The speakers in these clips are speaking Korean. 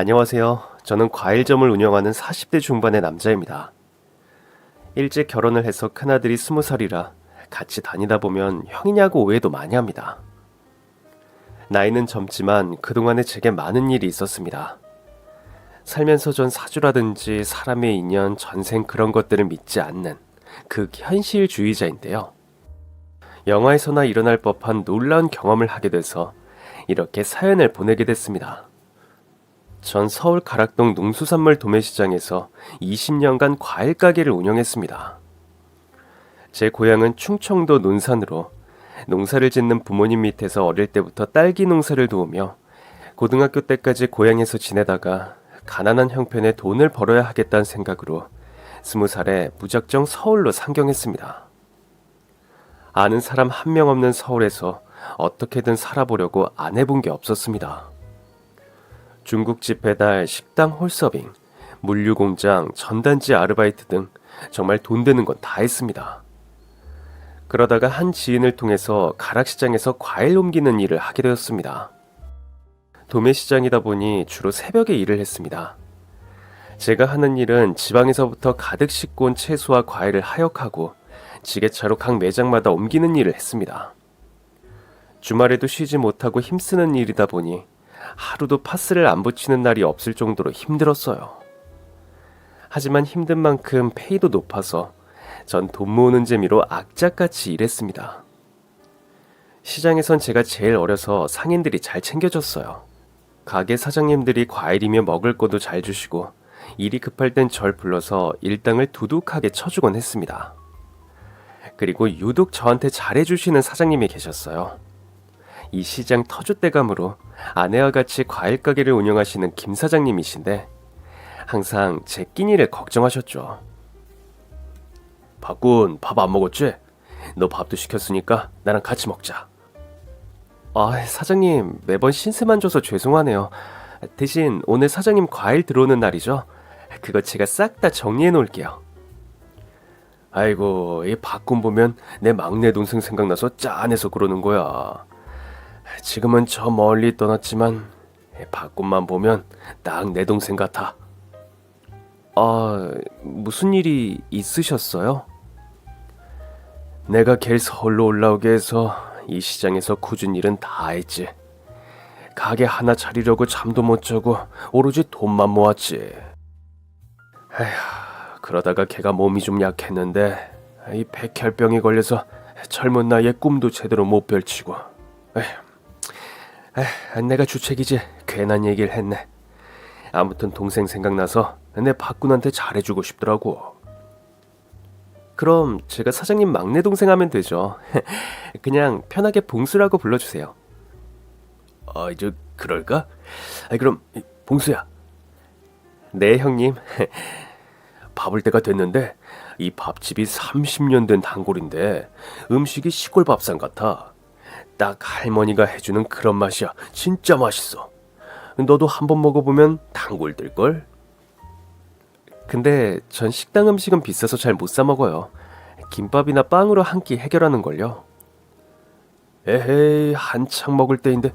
안녕하세요. 저는 과일점을 운영하는 40대 중반의 남자입니다. 일찍 결혼을 해서 큰아들이 20살이라 같이 다니다 보면 형이냐고 오해도 많이 합니다. 나이는 젊지만 그동안에 제게 많은 일이 있었습니다. 살면서 전 사주라든지 사람의 인연, 전생 그런 것들을 믿지 않는 극현실주의자인데요. 영화에서나 일어날 법한 놀라운 경험을 하게 돼서 이렇게 사연을 보내게 됐습니다. 전 서울 가락동 농수산물 도매시장에서 20년간 과일 가게를 운영했습니다. 제 고향은 충청도 논산으로 농사를 짓는 부모님 밑에서 어릴 때부터 딸기 농사를 도우며 고등학교 때까지 고향에서 지내다가 가난한 형편에 돈을 벌어야 하겠다는 생각으로 20살에 무작정 서울로 상경했습니다. 아는 사람 한 명 없는 서울에서 어떻게든 살아보려고 안 해본 게 없었습니다. 중국집 배달, 식당 홀서빙, 물류공장, 전단지 아르바이트 등 정말 돈 되는 건 다 했습니다. 그러다가 한 지인을 통해서 가락시장에서 과일 옮기는 일을 하게 되었습니다. 도매시장이다 보니 주로 새벽에 일을 했습니다. 제가 하는 일은 지방에서부터 가득 싣고 온 채소와 과일을 하역하고 지게차로 각 매장마다 옮기는 일을 했습니다. 주말에도 쉬지 못하고 힘쓰는 일이다 보니 하루도 파스를 안 붙이는 날이 없을 정도로 힘들었어요. 하지만 힘든 만큼 페이도 높아서 전 돈 모으는 재미로 악착같이 일했습니다. 시장에선 제가 제일 어려서 상인들이 잘 챙겨줬어요. 가게 사장님들이 과일이며 먹을 것도 잘 주시고 일이 급할 땐 절 불러서 일당을 두둑하게 쳐주곤 했습니다. 그리고 유독 저한테 잘해주시는 사장님이 계셨어요. 이 시장 터줏대감으로 아내와 같이 과일 가게를 운영하시는 김 사장님이신데 항상 제 끼니를 걱정하셨죠. 박군, 밥 안 먹었지? 너 밥도 시켰으니까 나랑 같이 먹자. 사장님, 매번 신세만 줘서 죄송하네요. 대신 오늘 사장님 과일 들어오는 날이죠? 그거 제가 싹 다 정리해 놓을게요. 아이고, 이 박군 보면 내 막내 동생 생각나서 짠해서 그러는 거야. 지금은 저 멀리 떠났지만 박군만 보면 딱 내 동생 같아. 무슨 일이 있으셨어요? 내가 걔를 서울로 올라오게 해서 이 시장에서 굳은 일은 다 했지. 가게 하나 차리려고 잠도 못 자고 오로지 돈만 모았지. 에휴, 그러다가 걔가 몸이 좀 약했는데 이 백혈병이 걸려서 젊은 나이에 꿈도 제대로 못 펼치고. 내가 주책이지 괜한 얘기를 했네. 아무튼 동생 생각나서 내 박군한테 잘해주고 싶더라고. 그럼 제가 사장님 막내 동생 하면 되죠. 그냥 편하게 봉수라고 불러주세요. 이제 그럴까? 그럼 봉수야. 네, 형님. 밥을 때가 됐는데 이 밥집이 30년 된 단골인데 음식이 시골 밥상 같아. 딱 할머니가 해주는 그런 맛이야. 진짜 맛있어. 너도 한번 먹어보면 단골 될걸? 근데 전 식당 음식은 비싸서 잘 못 사 먹어요. 김밥이나 빵으로 한 끼 해결하는 걸요. 에헤이, 한창 먹을 때인데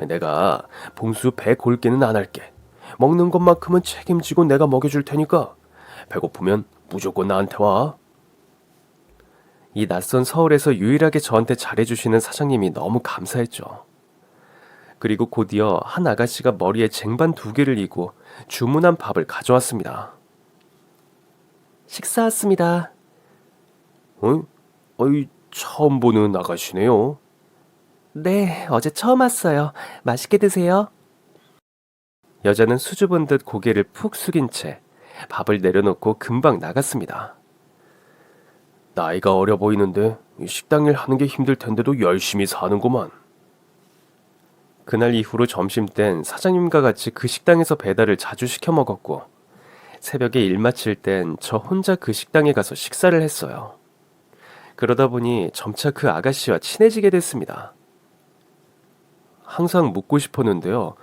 내가 봉수 배 골게는 안 할게. 먹는 것만큼은 책임지고 내가 먹여줄 테니까 배고프면 무조건 나한테 와. 이 낯선 서울에서 유일하게 저한테 잘해주시는 사장님이 너무 감사했죠. 그리고 곧이어 한 아가씨가 머리에 쟁반 2개를 이고 주문한 밥을 가져왔습니다. 식사 왔습니다. 처음 보는 아가씨네요. 네, 어제 처음 왔어요. 맛있게 드세요. 여자는 수줍은 듯 고개를 푹 숙인 채 밥을 내려놓고 금방 나갔습니다. 나이가 어려 보이는데 식당 일 하는 게 힘들 텐데도 열심히 사는구만. 그날 이후로 점심땐 사장님과 같이 그 식당에서 배달을 자주 시켜 먹었고 새벽에 일 마칠 땐 저 혼자 그 식당에 가서 식사를 했어요. 그러다 보니 점차 그 아가씨와 친해지게 됐습니다. 항상 묻고 싶었는데요.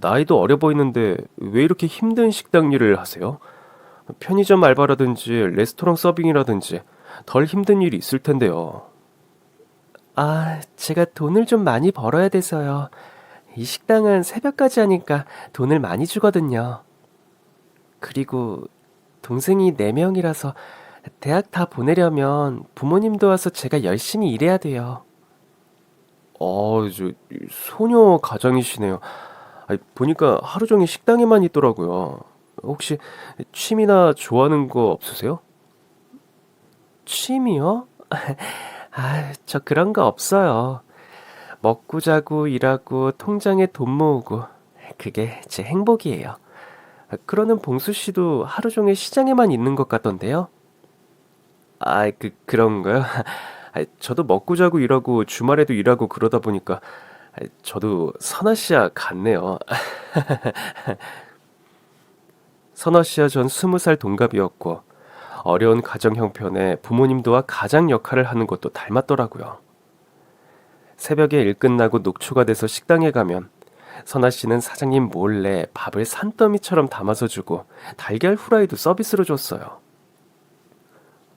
나이도 어려 보이는데 왜 이렇게 힘든 식당 일을 하세요? 편의점 알바라든지 레스토랑 서빙이라든지 덜 힘든 일이 있을 텐데요. 제가 돈을 좀 많이 벌어야 돼서요. 이 식당은 새벽까지 하니까 돈을 많이 주거든요. 그리고 동생이 4명이라서 대학 다 보내려면 부모님도 와서 제가 열심히 일해야 돼요. 소녀 가장이시네요. 보니까 하루 종일 식당에만 있더라고요. 혹시 취미나 좋아하는 거 없으세요? 취미요? 저 그런 거 없어요. 먹고 자고 일하고 통장에 돈 모으고 그게 제 행복이에요. 그러는 봉수 씨도 하루 종일 시장에만 있는 것 같던데요? 그런가요? 저도 먹고 자고 일하고 주말에도 일하고 그러다 보니까 저도 선아 씨와 같네요. 선아 씨와 전 20살 동갑이었고 어려운 가정 형편에 부모님 도와 가장 역할을 하는 것도 닮았더라고요. 새벽에 일 끝나고 녹초가 돼서 식당에 가면 선아 씨는 사장님 몰래 밥을 산더미처럼 담아서 주고 달걀 후라이도 서비스로 줬어요.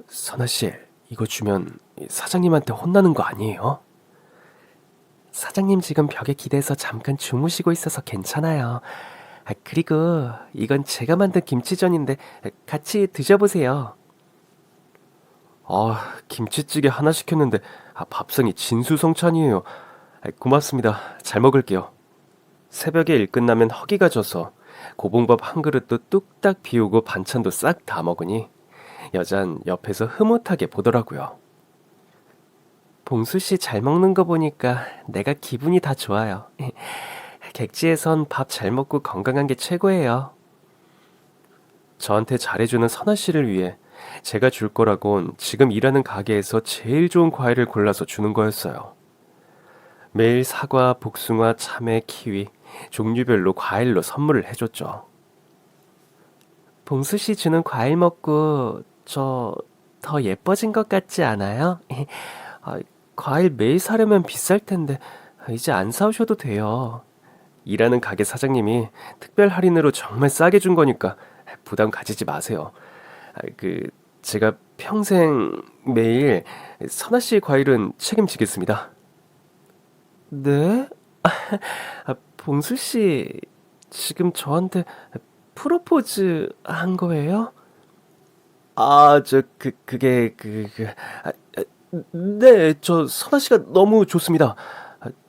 선아 씨, 이거 주면 사장님한테 혼나는 거 아니에요? 사장님 지금 벽에 기대서 잠깐 주무시고 있어서 괜찮아요. 그리고 이건 제가 만든 김치전인데 같이 드셔보세요. 김치찌개 하나 시켰는데 밥상이 진수성찬이에요. 고맙습니다. 잘 먹을게요. 새벽에 일 끝나면 허기가 져서 고봉밥 한 그릇도 뚝딱 비우고 반찬도 싹 다 먹으니 여잔 옆에서 흐뭇하게 보더라고요. 봉수 씨 잘 먹는 거 보니까 내가 기분이 다 좋아요. 객지에선 밥 잘 먹고 건강한 게 최고예요. 저한테 잘해주는 선아 씨를 위해 제가 줄 거라곤 지금 일하는 가게에서 제일 좋은 과일을 골라서 주는 거였어요. 매일 사과, 복숭아, 참외, 키위, 종류별로 과일로 선물을 해줬죠. 봉수 씨 주는 과일 먹고 저 더 예뻐진 것 같지 않아요? 아, 과일 매일 사려면 비쌀 텐데 이제 안 사오셔도 돼요. 일하는 가게 사장님이 특별 할인으로 정말 싸게 준 거니까 부담 가지지 마세요. 제가 평생 매일 선아 씨의 과일은 책임지겠습니다. 네? 봉수 씨 지금 저한테 프로포즈 한 거예요? 네, 저 선아 씨가 너무 좋습니다.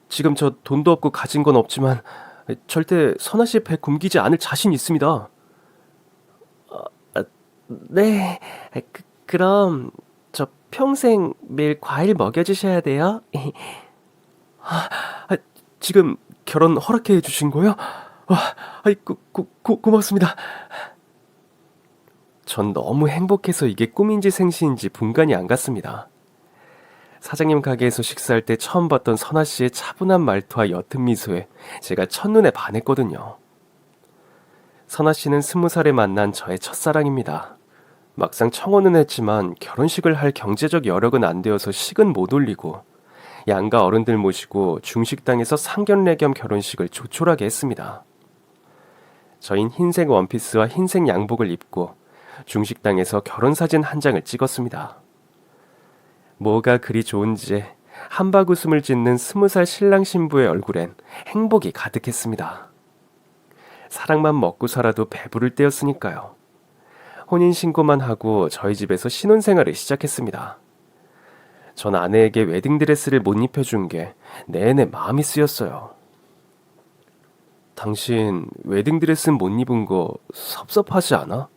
지금 저 돈도 없고 가진 건 없지만 절대 선아 씨 배 굶기지 않을 자신 있습니다. 네, 그럼 저 평생 매일 과일 먹여주셔야 돼요. 지금 결혼 허락해 주신 거요? 와, 고맙습니다. 전 너무 행복해서 이게 꿈인지 생시인지 분간이 안 갔습니다. 사장님 가게에서 식사할 때 처음 봤던 선아 씨의 차분한 말투와 옅은 미소에 제가 첫눈에 반했거든요. 선아 씨는 20살에 만난 저의 첫사랑입니다. 막상 청혼은 했지만 결혼식을 할 경제적 여력은 안 되어서 식은 못 올리고 양가 어른들 모시고 중식당에서 상견례 겸 결혼식을 조촐하게 했습니다. 저흰 흰색 원피스와 흰색 양복을 입고 중식당에서 결혼사진 한 장을 찍었습니다. 뭐가 그리 좋은지 한박 웃음을 짓는 20살 신랑 신부의 얼굴엔 행복이 가득했습니다. 사랑만 먹고 살아도 배부를 때였으니까요. 혼인신고만 하고 저희 집에서 신혼생활을 시작했습니다. 전 아내에게 웨딩드레스를 못 입혀준 게 내내 마음이 쓰였어요. 당신 웨딩드레스 못 입은 거 섭섭하지 않아?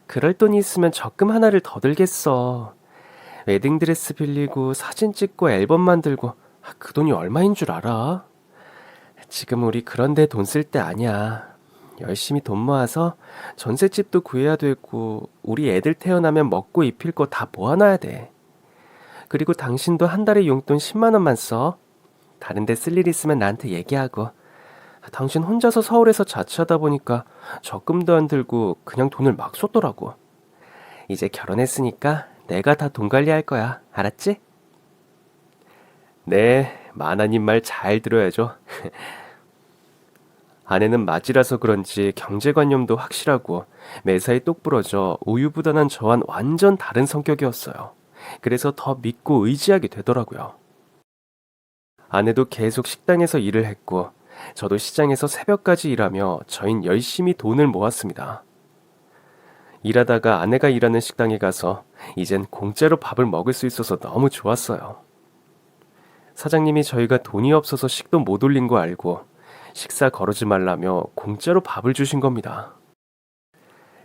그럴 돈이 있으면 적금 하나를 더 들겠어. 웨딩드레스 빌리고 사진 찍고 앨범 만들고 그 돈이 얼마인 줄 알아? 지금 우리 그런데 돈 쓸 때 아니야. 열심히 돈 모아서 전셋집도 구해야 되고 우리 애들 태어나면 먹고 입힐 거 다 모아놔야 돼. 그리고 당신도 한 달에 용돈 10만 원만 써. 다른 데 쓸 일 있으면 나한테 얘기하고. 당신 혼자서 서울에서 자취하다 보니까 적금도 안 들고 그냥 돈을 막 쏟더라고. 이제 결혼했으니까 내가 다 돈 관리할 거야. 알았지? 네, 마나님 말 잘 들어야죠. 아내는 맞이라서 그런지 경제관념도 확실하고 매사에 똑부러져 우유부단한 저와는 완전 다른 성격이었어요. 그래서 더 믿고 의지하게 되더라고요. 아내도 계속 식당에서 일을 했고 저도 시장에서 새벽까지 일하며 저흰 열심히 돈을 모았습니다. 일하다가 아내가 일하는 식당에 가서 이젠 공짜로 밥을 먹을 수 있어서 너무 좋았어요. 사장님이 저희가 돈이 없어서 식도 못 올린 거 알고 식사 거르지 말라며 공짜로 밥을 주신 겁니다.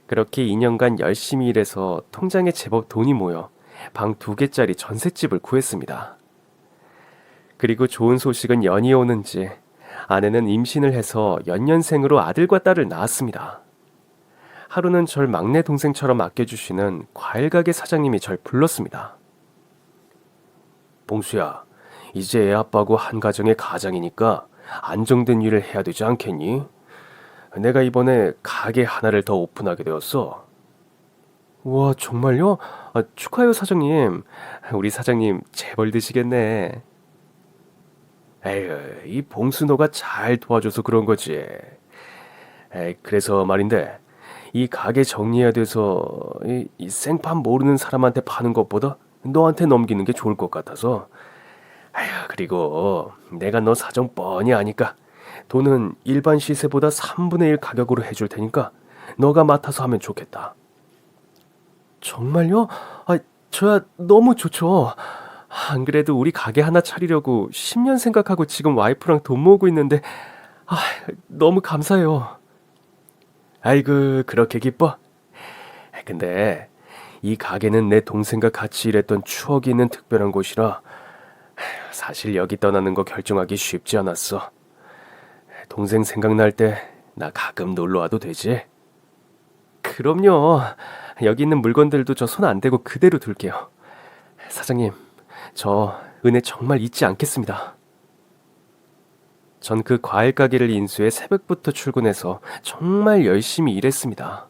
그렇게 2년간 열심히 일해서 통장에 제법 돈이 모여 방 2개짜리 전셋집을 구했습니다. 그리고 좋은 소식은 연이 오는지 아내는 임신을 해서 연년생으로 아들과 딸을 낳았습니다. 하루는 절 막내 동생처럼 아껴주시는 과일 가게 사장님이 절 불렀습니다. 봉수야, 이제 애 아빠고 한 가정의 가장이니까 안정된 일을 해야 되지 않겠니? 내가 이번에 가게 하나를 더 오픈하게 되었어. 우와, 정말요? 축하해요, 사장님. 우리 사장님 재벌 되시겠네. 에휴, 이 봉수 너가 잘 도와줘서 그런 거지. 그래서 말인데 이 가게 정리해야 돼서 이 생판 모르는 사람한테 파는 것보다 너한테 넘기는 게 좋을 것 같아서. 아휴, 그리고 내가 너 사정 뻔히 아니까 돈은 일반 시세보다 3분의 1 가격으로 해줄 테니까 너가 맡아서 하면 좋겠다. 정말요? 저야 너무 좋죠. 안 그래도 우리 가게 하나 차리려고 10년 생각하고 지금 와이프랑 돈 모으고 있는데 너무 감사해요. 아이고, 그렇게 기뻐? 근데 이 가게는 내 동생과 같이 일했던 추억이 있는 특별한 곳이라 사실 여기 떠나는 거 결정하기 쉽지 않았어. 동생 생각날 때 나 가끔 놀러 와도 되지? 그럼요. 여기 있는 물건들도 저 손 안 대고 그대로 둘게요. 사장님, 저 은혜 정말 잊지 않겠습니다. 전 그 과일 가게를 인수해 새벽부터 출근해서 정말 열심히 일했습니다.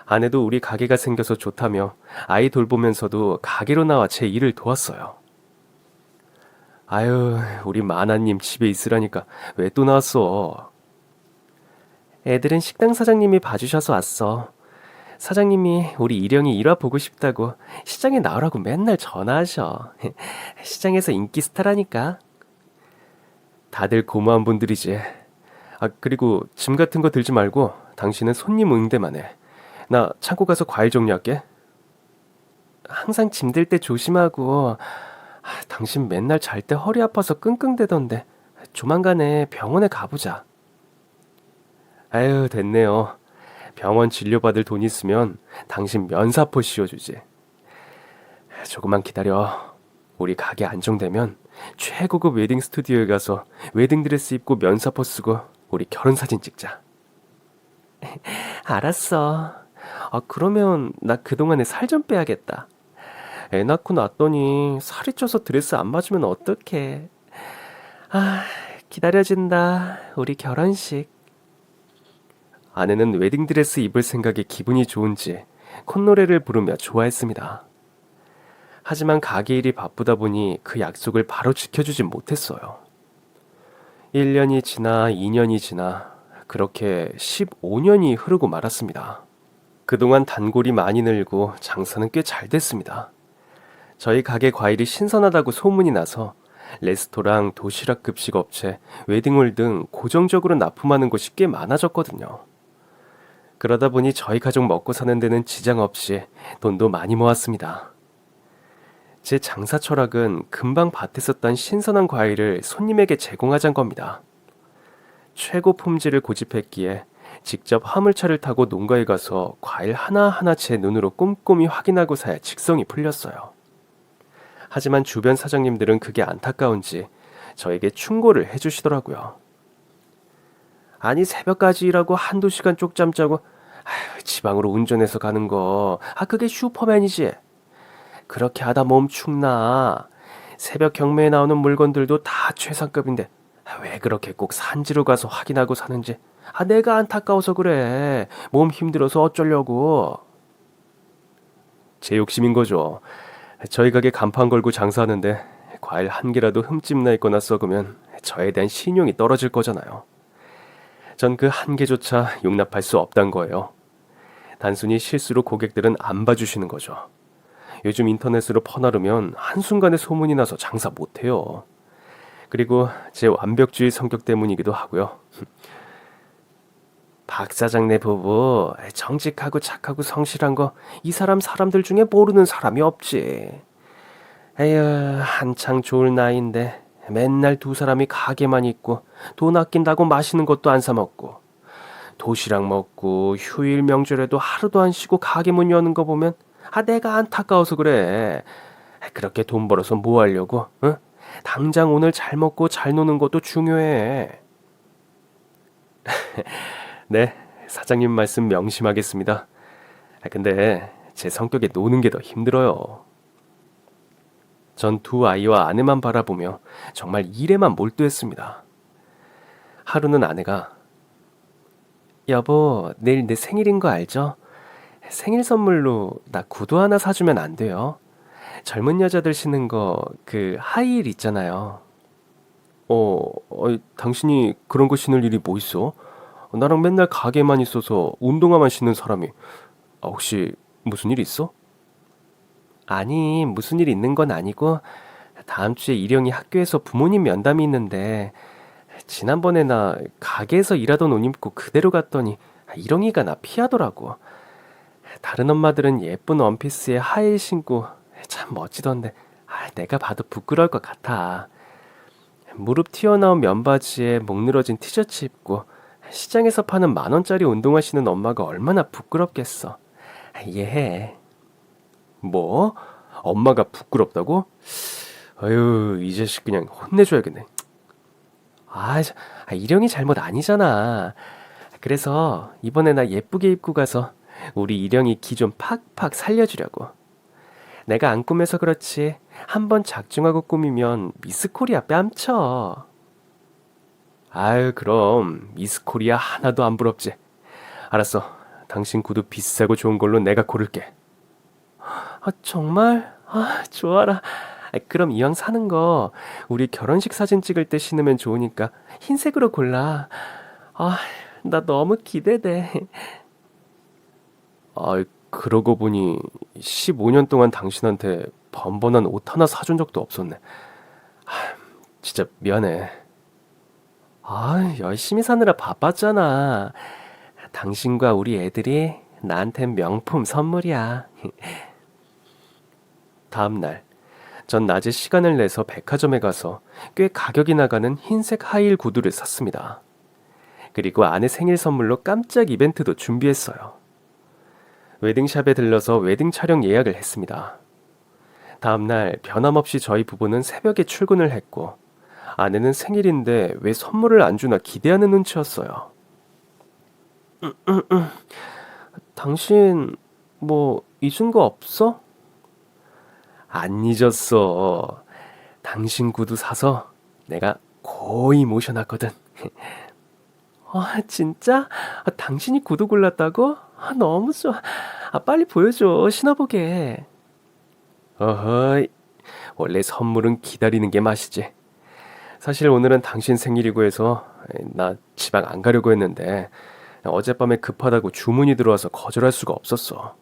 아내도 우리 가게가 생겨서 좋다며 아이 돌보면서도 가게로 나와 제 일을 도왔어요. 아유, 우리 마나님 집에 있으라니까 왜 또 나왔어? 애들은 식당 사장님이 봐주셔서 왔어. 사장님이 우리 일영이 일화 보고 싶다고 시장에 나오라고 맨날 전화하셔. 시장에서 인기 스타라니까. 다들 고마운 분들이지. 그리고 짐 같은 거 들지 말고 당신은 손님 응대만 해. 나 창고 가서 과일 정리할게. 항상 짐 들 때 조심하고. 당신 맨날 잘 때 허리 아파서 끙끙대던데 조만간에 병원에 가보자. 아유, 됐네요. 병원 진료받을 돈 있으면 당신 면사포 씌워주지. 조금만 기다려. 우리 가게 안정되면 최고급 웨딩 스튜디오에 가서 웨딩드레스 입고 면사포 쓰고 우리 결혼사진 찍자. 알았어. 그러면 나 그동안에 살 좀 빼야겠다. 애 낳고 났더니 살이 쪄서 드레스 안 맞으면 어떡해. 기다려진다. 우리 결혼식. 아내는 웨딩드레스 입을 생각에 기분이 좋은지 콧노래를 부르며 좋아했습니다. 하지만 가게 일이 바쁘다 보니 그 약속을 바로 지켜주지 못했어요. 1년이 지나 2년이 지나 그렇게 15년이 흐르고 말았습니다. 그동안 단골이 많이 늘고 장사는 꽤 잘 됐습니다. 저희 가게 과일이 신선하다고 소문이 나서 레스토랑, 도시락 급식 업체, 웨딩홀 등 고정적으로 납품하는 곳이 꽤 많아졌거든요. 그러다 보니 저희 가족 먹고 사는 데는 지장 없이 돈도 많이 모았습니다. 제 장사 철학은 금방 밭에서 딴 신선한 과일을 손님에게 제공하자는 겁니다. 최고 품질을 고집했기에 직접 화물차를 타고 농가에 가서 과일 하나하나 제 눈으로 꼼꼼히 확인하고 사야 직성이 풀렸어요. 하지만 주변 사장님들은 그게 안타까운지 저에게 충고를 해주시더라고요. 아니, 새벽까지 일하고 한두 시간 쪽잠 자고 지방으로 운전해서 가는 거 그게 슈퍼맨이지. 그렇게 하다 몸 축나. 새벽 경매에 나오는 물건들도 다 최상급인데 왜 그렇게 꼭 산지로 가서 확인하고 사는지 내가 안타까워서 그래. 몸 힘들어서 어쩌려고. 제 욕심인 거죠. 저희 가게 간판 걸고 장사하는데 과일 한 개라도 흠집 나 있거나 썩으면 저에 대한 신용이 떨어질 거잖아요. 전 그 한 개조차 용납할 수 없단 거예요. 단순히 실수로 고객들은 안 봐주시는 거죠. 요즘 인터넷으로 퍼나르면 한순간에 소문이 나서 장사 못해요. 그리고 제 완벽주의 성격 때문이기도 하고요. 박 사장네 부부 정직하고 착하고 성실한 거 이 사람들 중에 모르는 사람이 없지. 에휴, 한창 좋을 나이인데 맨날 두 사람이 가게만 있고 돈 아낀다고 맛있는 것도 안 사 먹고 도시락 먹고 휴일 명절에도 하루도 안 쉬고 가게 문 여는 거 보면 내가 안타까워서 그래. 그렇게 돈 벌어서 뭐 하려고? 응? 당장 오늘 잘 먹고 잘 노는 것도 중요해. 네, 사장님 말씀 명심하겠습니다. 근데 제 성격에 노는 게 더 힘들어요. 전 두 아이와 아내만 바라보며 정말 일에만 몰두했습니다. 하루는 아내가 여보, 내일 내 생일인 거 알죠? 생일 선물로 나 구두 하나 사주면 안 돼요? 젊은 여자들 신는 거 그 하이힐 있잖아요. 당신이 그런 거 신을 일이 뭐 있어? 나랑 맨날 가게만 있어서 운동화만 신는 사람이 혹시 무슨 일 있어? 아니, 무슨 일 있는 건 아니고 다음 주에 일영이 학교에서 부모님 면담이 있는데 지난번에 나 가게에서 일하던 옷 입고 그대로 갔더니 일영이가 나 피하더라고. 다른 엄마들은 예쁜 원피스에 하이힐 신고 참 멋지던데 내가 봐도 부끄러울 것 같아. 무릎 튀어나온 면바지에 목 늘어진 티셔츠 입고 시장에서 파는 10,000원짜리 운동화 신는 엄마가 얼마나 부끄럽겠어. 이해해. 뭐? 엄마가 부끄럽다고? 아유, 이 자식 그냥 혼내줘야겠네. 일영이 잘못 아니잖아. 그래서 이번에 나 예쁘게 입고 가서 우리 일영이 기 좀 팍팍 살려주려고. 내가 안 꾸며서 그렇지 한번 작정하고 꾸미면 미스 코리아 뺨쳐. 아유, 그럼 미스 코리아 하나도 안 부럽지. 알았어. 당신 구두 비싸고 좋은 걸로 내가 고를게. 정말? 좋아라. 그럼 이왕 사는 거 우리 결혼식 사진 찍을 때 신으면 좋으니까 흰색으로 골라. 나 너무 기대돼. 그러고 보니 15년 동안 당신한테 번번한 옷 하나 사준 적도 없었네. 진짜 미안해. 열심히 사느라 바빴잖아. 당신과 우리 애들이 나한텐 명품 선물이야. 다음 날, 전 낮에 시간을 내서 백화점에 가서 꽤 가격이 나가는 흰색 하이힐 구두를 샀습니다. 그리고 아내 생일 선물로 깜짝 이벤트도 준비했어요. 웨딩샵에 들러서 웨딩 촬영 예약을 했습니다. 다음날 변함없이 저희 부부는 새벽에 출근을 했고 아내는 생일인데 왜 선물을 안 주나 기대하는 눈치였어요. 당신 뭐 잊은 거 없어? 안 잊었어. 당신 구두 사서 내가 고이 모셔놨거든. 진짜? 당신이 구두 골랐다고? 너무 좋아. 빨리 보여줘. 신어보게. 어허이. 원래 선물은 기다리는 게 맛이지. 사실 오늘은 당신 생일이고 해서 나 지방 안 가려고 했는데 어젯밤에 급하다고 주문이 들어와서 거절할 수가 없었어.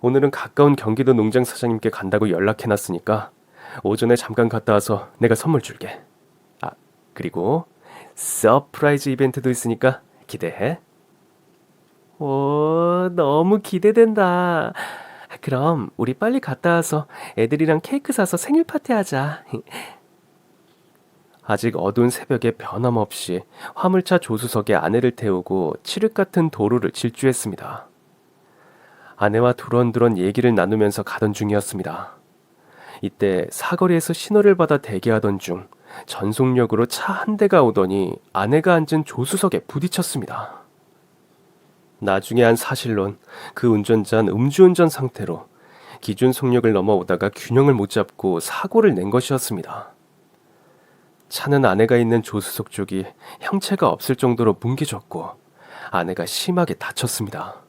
오늘은 가까운 경기도 농장 사장님께 간다고 연락해놨으니까 오전에 잠깐 갔다 와서 내가 선물 줄게. 그리고 서프라이즈 이벤트도 있으니까 기대해. 오, 너무 기대된다. 그럼 우리 빨리 갔다 와서 애들이랑 케이크 사서 생일 파티 하자. 아직 어두운 새벽에 변함없이 화물차 조수석에 아내를 태우고 칠흑 같은 도로를 질주했습니다. 아내와 두런두런 얘기를 나누면서 가던 중이었습니다. 이때 사거리에서 신호를 받아 대기하던 중 전속력으로 차 한 대가 오더니 아내가 앉은 조수석에 부딪혔습니다. 나중에 한 사실론 그 운전자는 음주운전 상태로 기준 속력을 넘어오다가 균형을 못 잡고 사고를 낸 것이었습니다. 차는 아내가 있는 조수석 쪽이 형체가 없을 정도로 뭉개졌고 아내가 심하게 다쳤습니다.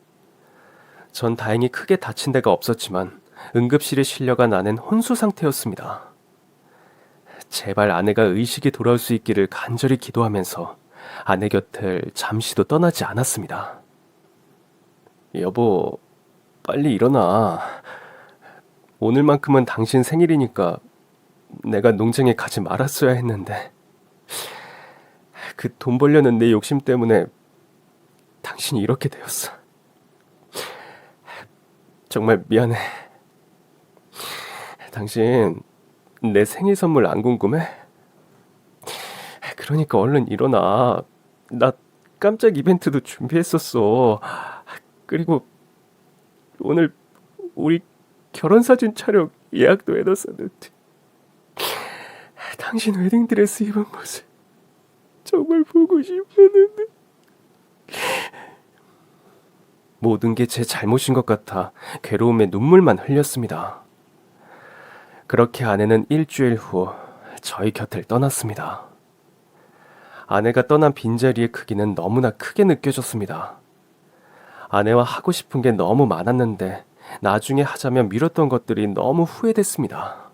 전 다행히 크게 다친 데가 없었지만 응급실에 실려간 아내는 혼수 상태였습니다. 제발 아내가 의식이 돌아올 수 있기를 간절히 기도하면서 아내 곁을 잠시도 떠나지 않았습니다. 여보, 빨리 일어나. 오늘만큼은 당신 생일이니까 내가 농장에 가지 말았어야 했는데 그 돈 벌려는 내 욕심 때문에 당신이 이렇게 되었어. 정말 미안해. 당신 내 생일 선물 안 궁금해? 그러니까 얼른 일어나. 나 깜짝 이벤트도 준비했었어. 그리고 오늘 우리 결혼사진 촬영 예약도 해뒀었는데 당신 웨딩드레스 입은 모습 정말 보고 싶었는데 모든 게 제 잘못인 것 같아 괴로움에 눈물만 흘렸습니다. 그렇게 아내는 일주일 후 저희 곁을 떠났습니다. 아내가 떠난 빈자리의 크기는 너무나 크게 느껴졌습니다. 아내와 하고 싶은 게 너무 많았는데 나중에 하자면 미뤘던 것들이 너무 후회됐습니다.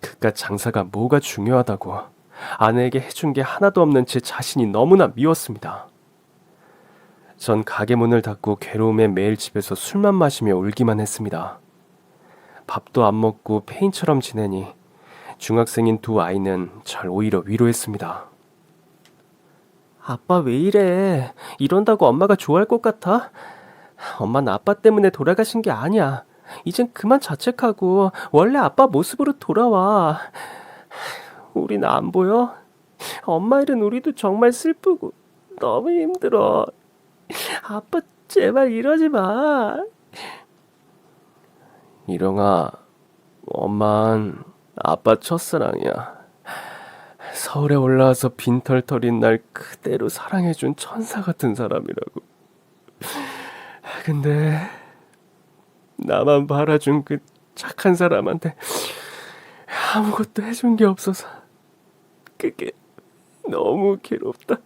그깟 장사가 뭐가 중요하다고 아내에게 해준 게 하나도 없는 제 자신이 너무나 미웠습니다. 전 가게 문을 닫고 괴로움에 매일 집에서 술만 마시며 울기만 했습니다. 밥도 안 먹고 폐인처럼 지내니 중학생인 두 아이는 절 오히려 위로했습니다. 아빠 왜 이래? 이런다고 엄마가 좋아할 것 같아? 엄마는 아빠 때문에 돌아가신 게 아니야. 이젠 그만 자책하고 원래 아빠 모습으로 돌아와. 우린 안 보여? 엄마 일은 우리도 정말 슬프고 너무 힘들어. 아빠 제발 이러지 마. 일영아, 엄만 아빠 첫사랑이야. 서울에 올라와서 빈털터린 날 그대로 사랑해준 천사 같은 사람이라고. 근데 나만 바라준 그 착한 사람한테 아무것도 해준 게 없어서 그게 너무 괴롭다.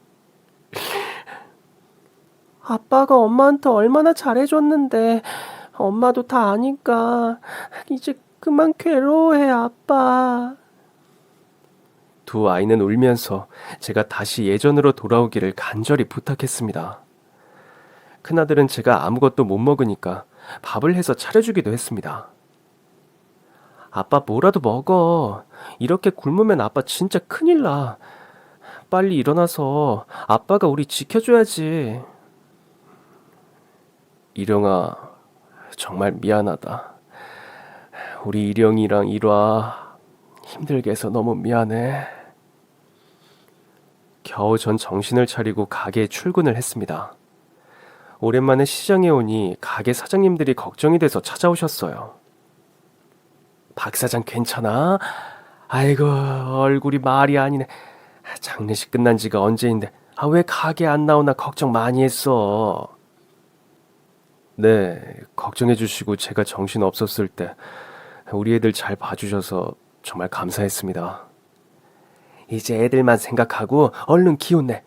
아빠가 엄마한테 얼마나 잘해줬는데 엄마도 다 아니까 이제 그만 괴로워해 아빠. 두 아이는 울면서 제가 다시 예전으로 돌아오기를 간절히 부탁했습니다. 큰아들은 제가 아무것도 못 먹으니까 밥을 해서 차려주기도 했습니다. 아빠 뭐라도 먹어. 이렇게 굶으면 아빠 진짜 큰일 나. 빨리 일어나서 아빠가 우리 지켜줘야지. 일영아, 정말 미안하다. 우리 일영이랑 일화 힘들게 해서 너무 미안해. 겨우 전 정신을 차리고 가게에 출근을 했습니다. 오랜만에 시장에 오니 가게 사장님들이 걱정이 돼서 찾아오셨어요. 박 사장 괜찮아? 아이고 얼굴이 말이 아니네. 장례식 끝난 지가 언제인데 왜 가게 안 나오나 걱정 많이 했어. 네, 걱정해 주시고 제가 정신 없었을 때 우리 애들 잘 봐주셔서 정말 감사했습니다. 이제 애들만 생각하고 얼른 기운내.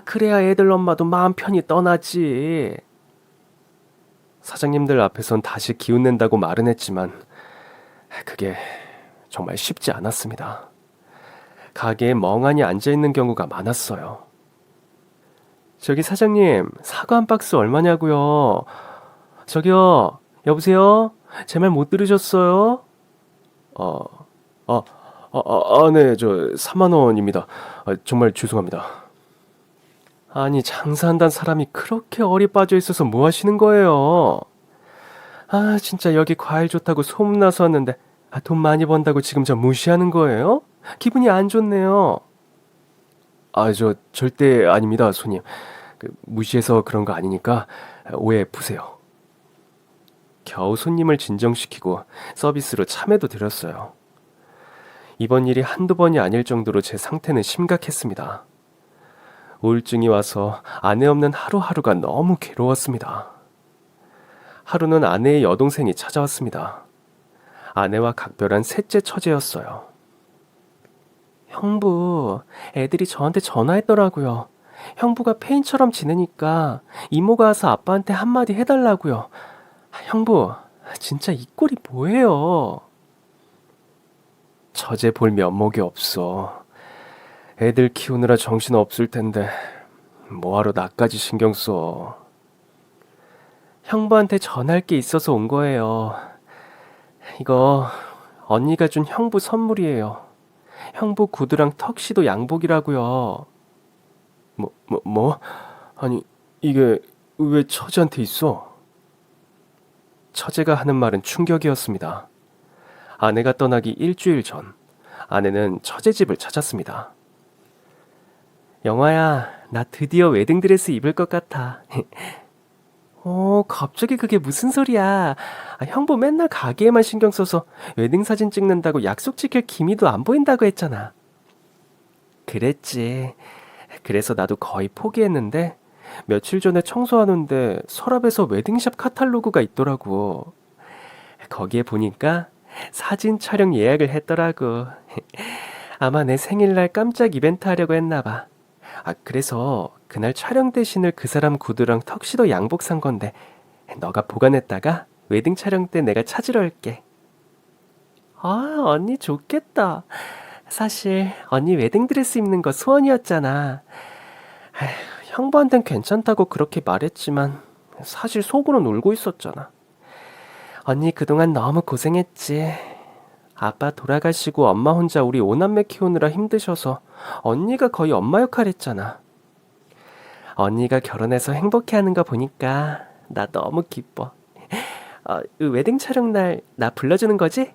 그래야 애들 엄마도 마음 편히 떠나지. 사장님들 앞에선 다시 기운낸다고 말은 했지만 그게 정말 쉽지 않았습니다. 가게에 멍하니 앉아있는 경우가 많았어요. 저기 사장님, 사과 한 박스 얼마냐고요? 저기요, 여보세요? 제 말 못 들으셨어요? 네, 저 3만 원입니다. 정말 죄송합니다. 아니, 장사한다는 사람이 그렇게 어리 빠져 있어서 뭐 하시는 거예요? 진짜 여기 과일 좋다고 소문나서 왔는데 돈 많이 번다고 지금 저 무시하는 거예요? 기분이 안 좋네요. 저 절대 아닙니다, 손님. 무시해서 그런 거 아니니까 오해 푸세요. 겨우 손님을 진정시키고 서비스로 참외도 드렸어요. 이번 일이 한두 번이 아닐 정도로 제 상태는 심각했습니다. 우울증이 와서 아내 없는 하루하루가 너무 괴로웠습니다. 하루는 아내의 여동생이 찾아왔습니다. 아내와 각별한 셋째 처제였어요. 형부, 애들이 저한테 전화했더라고요. 형부가 폐인처럼 지내니까 이모가 와서 아빠한테 한마디 해달라고요. 형부, 진짜 이 꼴이 뭐예요? 처제 볼 면목이 없어. 애들 키우느라 정신 없을 텐데 뭐하러 나까지 신경 써. 형부한테 전할 게 있어서 온 거예요. 이거 언니가 준 형부 선물이에요. 형부 구두랑 턱시도 양복이라고요. 뭐? 아니, 이게 왜 처제한테 있어? 처제가 하는 말은 충격이었습니다. 아내가 떠나기 일주일 전, 아내는 처제 집을 찾았습니다. 영화야, 나 드디어 웨딩드레스 입을 것 같아. 갑자기 그게 무슨 소리야? 형부 맨날 가게에만 신경 써서 웨딩 사진 찍는다고 약속 지킬 기미도 안 보인다고 했잖아. 그랬지. 그래서 나도 거의 포기했는데 며칠 전에 청소하는데 서랍에서 웨딩샵 카탈로그가 있더라고. 거기에 보니까 사진 촬영 예약을 했더라고. 아마 내 생일날 깜짝 이벤트 하려고 했나 봐. 그래서 그날 촬영 대신을 그 사람 구두랑 턱시도 양복 산 건데 너가 보관했다가 웨딩 촬영 때 내가 찾으러 올게. 언니 좋겠다. 사실 언니 웨딩드레스 입는 거 소원이었잖아. 형부한텐 괜찮다고 그렇게 말했지만 사실 속으로 놀고 있었잖아. 언니 그동안 너무 고생했지. 아빠 돌아가시고 엄마 혼자 우리 오남매 키우느라 힘드셔서 언니가 거의 엄마 역할 했잖아. 언니가 결혼해서 행복해하는 거 보니까 나 너무 기뻐. 웨딩 촬영 날 나 불러주는 거지?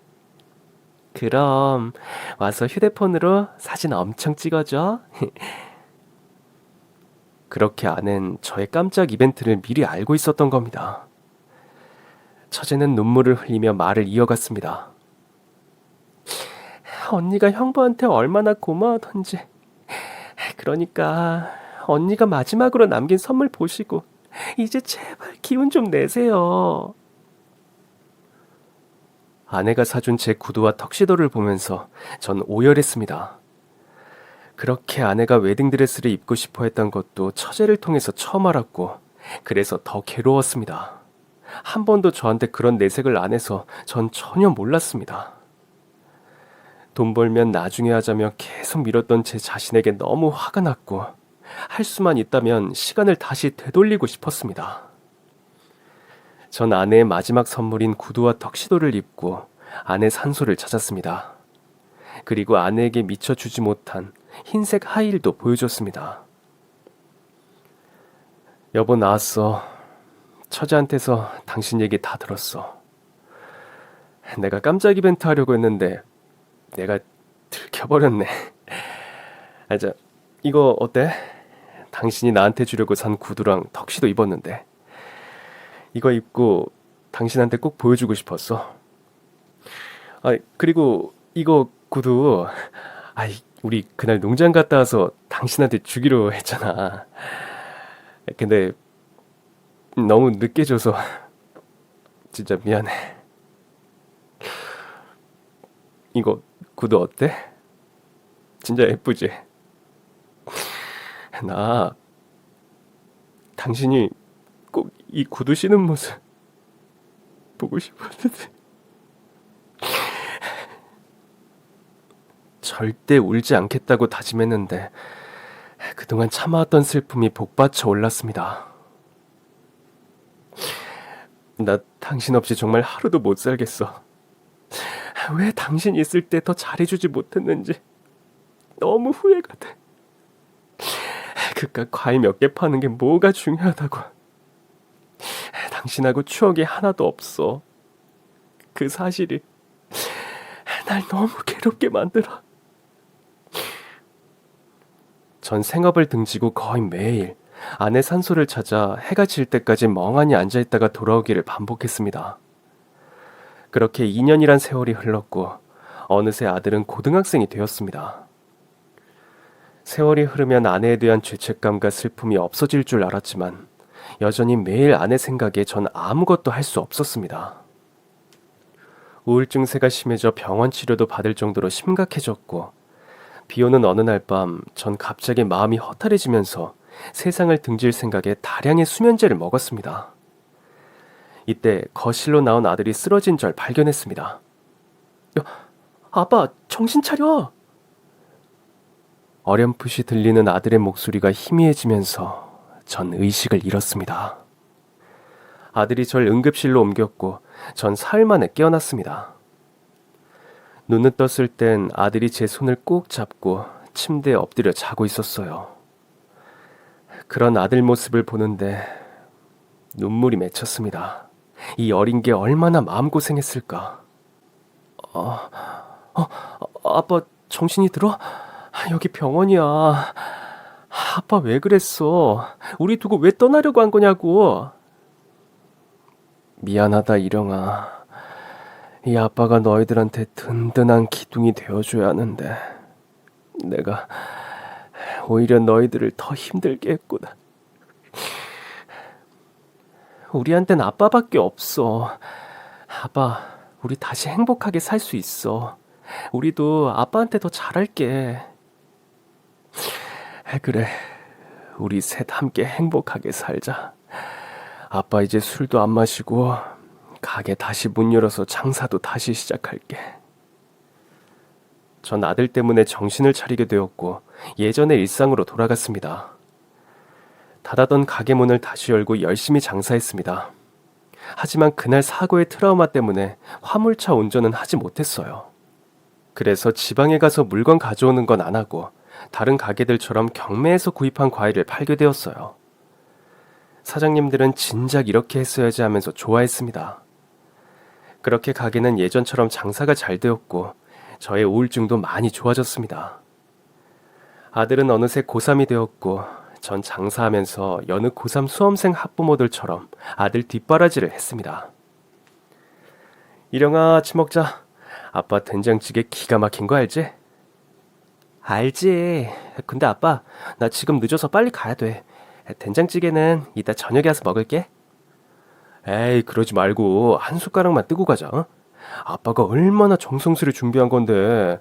그럼 와서 휴대폰으로 사진 엄청 찍어줘. 그렇게 아낸 저의 깜짝 이벤트를 미리 알고 있었던 겁니다. 처제는 눈물을 흘리며 말을 이어갔습니다. 언니가 형부한테 얼마나 고마워던지. 그러니까 언니가 마지막으로 남긴 선물 보시고 이제 제발 기운 좀 내세요. 아내가 사준 제 구두와 턱시도를 보면서 전 오열했습니다. 그렇게 아내가 웨딩드레스를 입고 싶어 했던 것도 처제를 통해서 처음 알았고 그래서 더 괴로웠습니다. 한 번도 저한테 그런 내색을 안 해서 전 전혀 몰랐습니다. 돈 벌면 나중에 하자며 계속 미뤘던 제 자신에게 너무 화가 났고 할 수만 있다면 시간을 다시 되돌리고 싶었습니다. 전 아내의 마지막 선물인 구두와 턱시도를 입고 아내 산소를 찾았습니다. 그리고 아내에게 미처 주지 못한 흰색 하이힐도 보여줬습니다. 여보 나왔어. 처제한테서 당신 얘기 다 들었어. 내가 깜짝 이벤트 하려고 했는데 내가 들켜버렸네. 이거 어때? 당신이 나한테 주려고 산 구두랑 턱시도 입었는데 이거 입고 당신한테 꼭 보여주고 싶었어. 그리고 이거 구두 우리 그날 농장 갔다 와서 당신한테 주기로 했잖아. 근데 너무 늦게 줘서 진짜 미안해. 이거 구두 어때? 진짜 예쁘지? 나 당신이 꼭 이 구두 신은 모습 보고 싶었는데 절대 울지 않겠다고 다짐했는데 그동안 참아왔던 슬픔이 복받쳐 올랐습니다. 나 당신 없이 정말 하루도 못 살겠어. 왜 당신 있을 때 더 잘해주지 못했는지 너무 후회가 돼. 그깟 과일 몇 개 파는 게 뭐가 중요하다고. 당신하고 추억이 하나도 없어. 그 사실이 날 너무 괴롭게 만들어. 전 생업을 등지고 거의 매일 아내 산소를 찾아 해가 질 때까지 멍하니 앉아있다가 돌아오기를 반복했습니다. 그렇게 2년이란 세월이 흘렀고 어느새 아들은 고등학생이 되었습니다. 세월이 흐르면 아내에 대한 죄책감과 슬픔이 없어질 줄 알았지만 여전히 매일 아내 생각에 전 아무것도 할 수 없었습니다. 우울증세가 심해져 병원 치료도 받을 정도로 심각해졌고 비오는 어느 날 밤 전 갑자기 마음이 허탈해지면서 세상을 등질 생각에 다량의 수면제를 먹었습니다. 이때 거실로 나온 아들이 쓰러진 절 발견했습니다. 아빠, 정신 차려! 어렴풋이 들리는 아들의 목소리가 희미해지면서 전 의식을 잃었습니다. 아들이 절 응급실로 옮겼고 전 사흘 만에 깨어났습니다. 눈을 떴을 땐 아들이 제 손을 꼭 잡고 침대에 엎드려 자고 있었어요. 그런 아들 모습을 보는데 눈물이 맺혔습니다. 이 어린 게 얼마나 마음고생했을까. 아빠 정신이 들어? 여기 병원이야. 아빠 왜 그랬어? 우리 두고 왜 떠나려고 한 거냐고. 미안하다 일영아. 이 아빠가 너희들한테 든든한 기둥이 되어줘야 하는데 내가 오히려 너희들을 더 힘들게 했구나. 우리한텐 아빠밖에 없어. 아빠, 우리 다시 행복하게 살 수 있어. 우리도 아빠한테 더 잘할게. 그래, 우리 셋 함께 행복하게 살자. 아빠 이제 술도 안 마시고 가게 다시 문 열어서 장사도 다시 시작할게. 전 아들 때문에 정신을 차리게 되었고 예전의 일상으로 돌아갔습니다. 닫아던 가게 문을 다시 열고 열심히 장사했습니다. 하지만 그날 사고의 트라우마 때문에 화물차 운전은 하지 못했어요. 그래서 지방에 가서 물건 가져오는 건 안 하고 다른 가게들처럼 경매에서 구입한 과일을 팔게 되었어요. 사장님들은 진작 이렇게 했어야지 하면서 좋아했습니다. 그렇게 가게는 예전처럼 장사가 잘 되었고 저의 우울증도 많이 좋아졌습니다. 아들은 어느새 고3이 되었고 전 장사하면서 여느 고3 수험생 학부모들처럼 아들 뒷바라지를 했습니다. 일영아, 아침 먹자. 아빠 된장찌개 기가 막힌 거 알지? 알지. 근데 아빠, 나 지금 늦어서 빨리 가야 돼. 된장찌개는 이따 저녁에 와서 먹을게. 에이, 그러지 말고 한 숟가락만 뜨고 가자. 어? 아빠가 얼마나 정성스레 준비한 건데.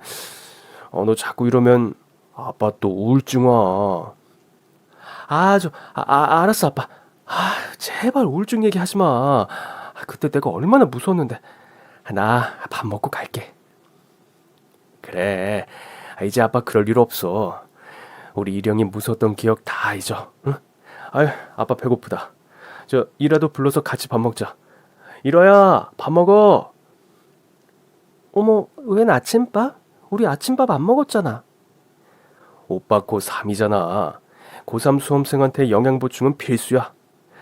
너 자꾸 이러면 아빠 또 우울증 와. 알았어, 아빠. 제발 우울증 얘기하지 마. 그때 내가 얼마나 무서웠는데. 나 밥 먹고 갈게. 그래, 이제 아빠 그럴 일 없어. 우리 일영이 무서웠던 기억 다 잊어. 응? 아유, 아빠 배고프다. 이라도 불러서 같이 밥 먹자. 일어야, 밥 먹어. 어머, 웬 아침밥? 우리 아침밥 안 먹었잖아. 오빠 고3이잖아. 고3 수험생한테 영양 보충은 필수야.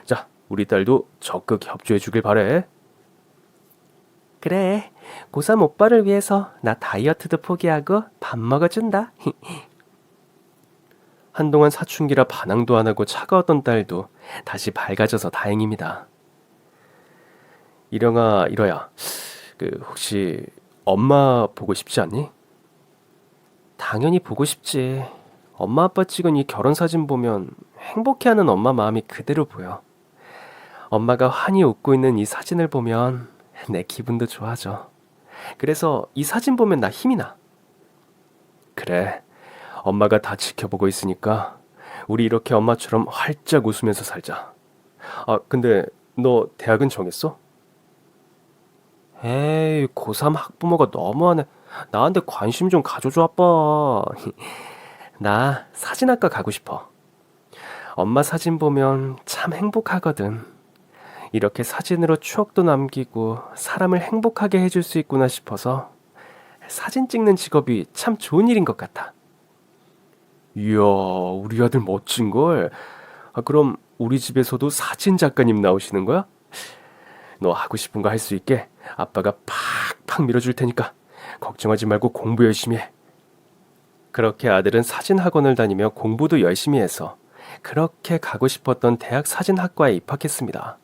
자, 우리 딸도 적극 협조해 주길 바래. 그래, 고3 오빠를 위해서 나 다이어트도 포기하고 밥 먹어준다. 한동안 사춘기라 반항도 안 하고 차가웠던 딸도 다시 밝아져서 다행입니다. 일영아, 일어야. 혹시 엄마 보고 싶지 않니? 당연히 보고 싶지. 엄마 아빠 찍은 이 결혼 사진 보면 행복해하는 엄마 마음이 그대로 보여. 엄마가 환히 웃고 있는 이 사진을 보면 내 기분도 좋아져. 그래서 이 사진 보면 나 힘이 나. 그래, 엄마가 다 지켜보고 있으니까 우리 이렇게 엄마처럼 활짝 웃으면서 살자. 근데 너 대학은 정했어? 에이, 고3 학부모가 너무하네. 나한테 관심 좀 가져줘, 아빠. 나 사진학과 가고 싶어. 엄마 사진 보면 참 행복하거든. 이렇게 사진으로 추억도 남기고 사람을 행복하게 해줄 수 있구나 싶어서 사진 찍는 직업이 참 좋은 일인 것 같아. 이야, 우리 아들 멋진걸. 그럼 우리 집에서도 사진 작가님 나오시는 거야? 너 하고 싶은 거 할 수 있게 아빠가 팍팍 밀어줄 테니까 걱정하지 말고 공부 열심히 해. 그렇게 아들은 사진 학원을 다니며 공부도 열심히 해서 그렇게 가고 싶었던 대학 사진학과에 입학했습니다.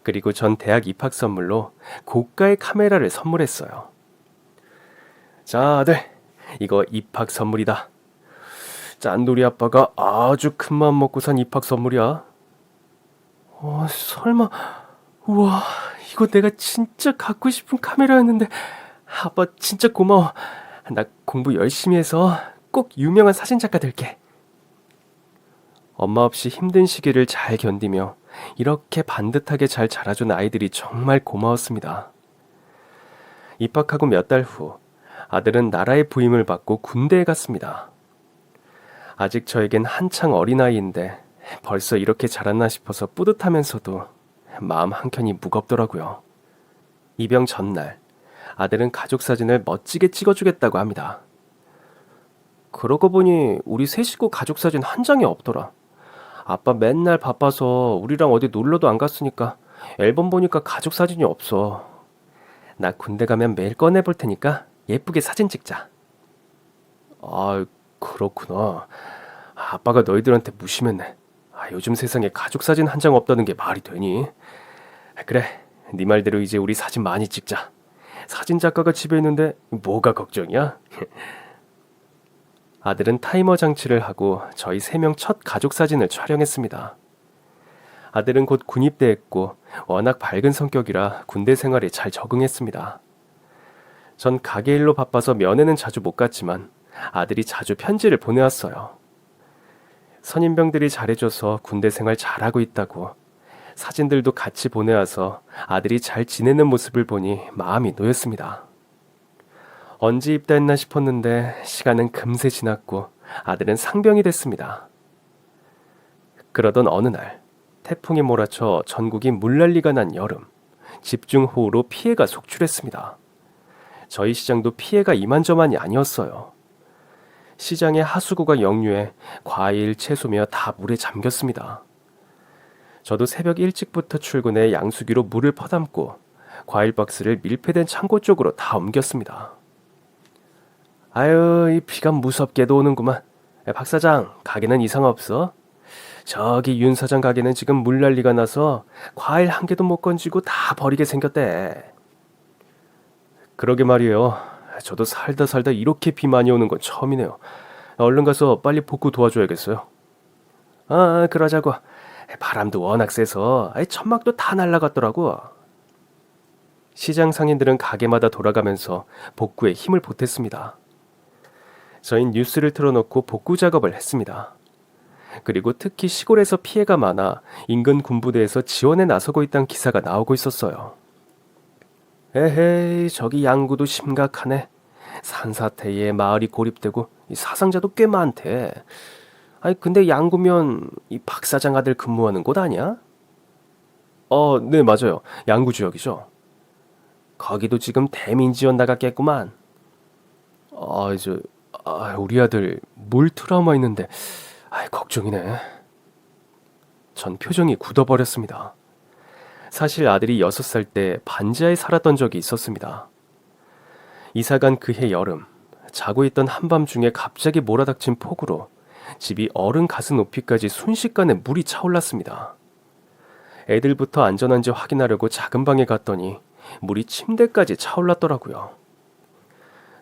그리고 전 대학 입학 선물로 고가의 카메라를 선물했어요. 자, 아들, 이거 입학 선물이다. 짠돌이 아빠가 아주 큰 마음 먹고 산 입학 선물이야. 설마. 우와, 이거 내가 진짜 갖고 싶은 카메라였는데. 아빠 진짜 고마워. 나 공부 열심히 해서 꼭 유명한 사진작가 될게. 엄마 없이 힘든 시기를 잘 견디며 이렇게 반듯하게 잘 자라준 아이들이 정말 고마웠습니다. 입학하고 몇 달 후 아들은 나라의 부임을 받고 군대에 갔습니다. 아직 저에겐 한창 어린아이인데 벌써 이렇게 자랐나 싶어서 뿌듯하면서도 마음 한켠이 무겁더라고요. 입영 전날 아들은 가족 사진을 멋지게 찍어주겠다고 합니다. 그러고 보니 우리 세 식구 가족 사진 한 장이 없더라. 아빠 맨날 바빠서 우리랑 어디 놀러도 안 갔으니까 앨범 보니까 가족 사진이 없어. 나 군대 가면 매일 꺼내볼 테니까 예쁘게 사진 찍자. 아, 그렇구나. 아빠가 너희들한테 무심했네. 요즘 세상에 가족 사진 한 장 없다는 게 말이 되니? 그래, 네 말대로 이제 우리 사진 많이 찍자. 사진 작가가 집에 있는데 뭐가 걱정이야? 아들은 타이머 장치를 하고 저희 세 명 첫 가족 사진을 촬영했습니다. 아들은 곧 군입대했고 워낙 밝은 성격이라 군대 생활에 잘 적응했습니다. 전 가게 일로 바빠서 면회는 자주 못 갔지만 아들이 자주 편지를 보내왔어요. 선임병들이 잘해줘서 군대 생활 잘하고 있다고, 사진들도 같이 보내와서 아들이 잘 지내는 모습을 보니 마음이 놓였습니다. 언제 입대했나 싶었는데 시간은 금세 지났고 아들은 상병이 됐습니다. 그러던 어느 날 태풍이 몰아쳐 전국이 물난리가 난 여름, 집중호우로 피해가 속출했습니다. 저희 시장도 피해가 이만저만이 아니었어요. 시장의 하수구가 역류해 과일, 채소며 다 물에 잠겼습니다. 저도 새벽 일찍부터 출근해 양수기로 물을 퍼담고 과일 박스를 밀폐된 창고 쪽으로 다 옮겼습니다. 아유, 이 비가 무섭게도 오는구만. 박 사장, 가게는 이상 없어? 저기 윤 사장 가게는 지금 물난리가 나서 과일 한 개도 못 건지고 다 버리게 생겼대. 그러게 말이에요. 저도 살다 이렇게 비 많이 오는 건 처음이네요. 얼른 가서 빨리 복구 도와줘야겠어요. 그러자고. 바람도 워낙 세서 천막도 다 날아갔더라고. 시장 상인들은 가게마다 돌아가면서 복구에 힘을 보탰습니다. 저희는 뉴스를 틀어놓고 복구 작업을 했습니다. 그리고 특히 시골에서 피해가 많아 인근 군부대에서 지원에 나서고 있다는 기사가 나오고 있었어요. 에헤이, 저기 양구도 심각하네. 산사태에 마을이 고립되고 사상자도 꽤 많대. 근데 양구면 이 박 사장 아들 근무하는 곳 아니야? 네, 맞아요. 양구 지역이죠. 거기도 지금 대민 지원 나갔겠구만. 우리 아들 물 트라우마 있는데 걱정이네. 전 표정이 굳어버렸습니다. 사실 아들이 6살 때 반지하에 살았던 적이 있었습니다. 이사간 그해 여름, 자고 있던 한밤중에 갑자기 몰아닥친 폭우로 집이 어른 가슴 높이까지 순식간에 물이 차올랐습니다. 애들부터 안전한지 확인하려고 작은 방에 갔더니 물이 침대까지 차올랐더라고요.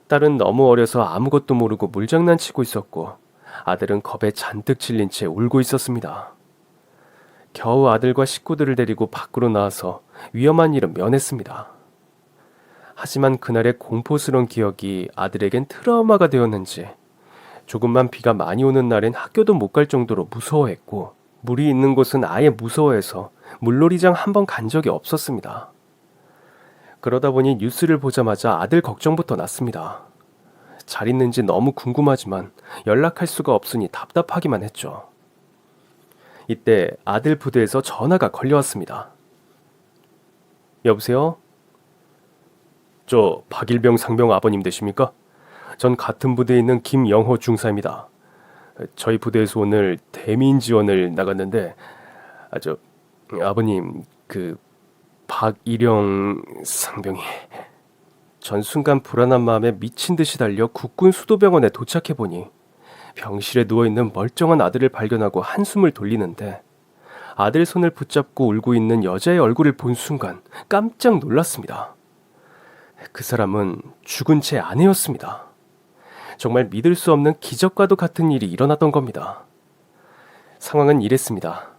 딸은 너무 어려서 아무것도 모르고 물장난치고 있었고 아들은 겁에 잔뜩 질린 채 울고 있었습니다. 겨우 아들과 식구들을 데리고 밖으로 나와서 위험한 일은 면했습니다. 하지만 그날의 공포스러운 기억이 아들에겐 트라우마가 되었는지 조금만 비가 많이 오는 날엔 학교도 못 갈 정도로 무서워했고, 물이 있는 곳은 아예 무서워해서 물놀이장 한 번 간 적이 없었습니다. 그러다 보니 뉴스를 보자마자 아들 걱정부터 났습니다. 잘 있는지 너무 궁금하지만 연락할 수가 없으니 답답하기만 했죠. 이때 아들 부대에서 전화가 걸려왔습니다. 여보세요? 저 박일병 상병 아버님 되십니까? 전 같은 부대에 있는 김영호 중사입니다. 저희 부대에서 오늘 대민 지원을 나갔는데 아버님 박일영 상병이. 전 순간 불안한 마음에 미친 듯이 달려 국군 수도병원에 도착해보니 병실에 누워있는 멀쩡한 아들을 발견하고 한숨을 돌리는데, 아들 손을 붙잡고 울고 있는 여자의 얼굴을 본 순간 깜짝 놀랐습니다. 그 사람은 죽은 제 아내였습니다. 정말 믿을 수 없는 기적과도 같은 일이 일어났던 겁니다. 상황은 이랬습니다.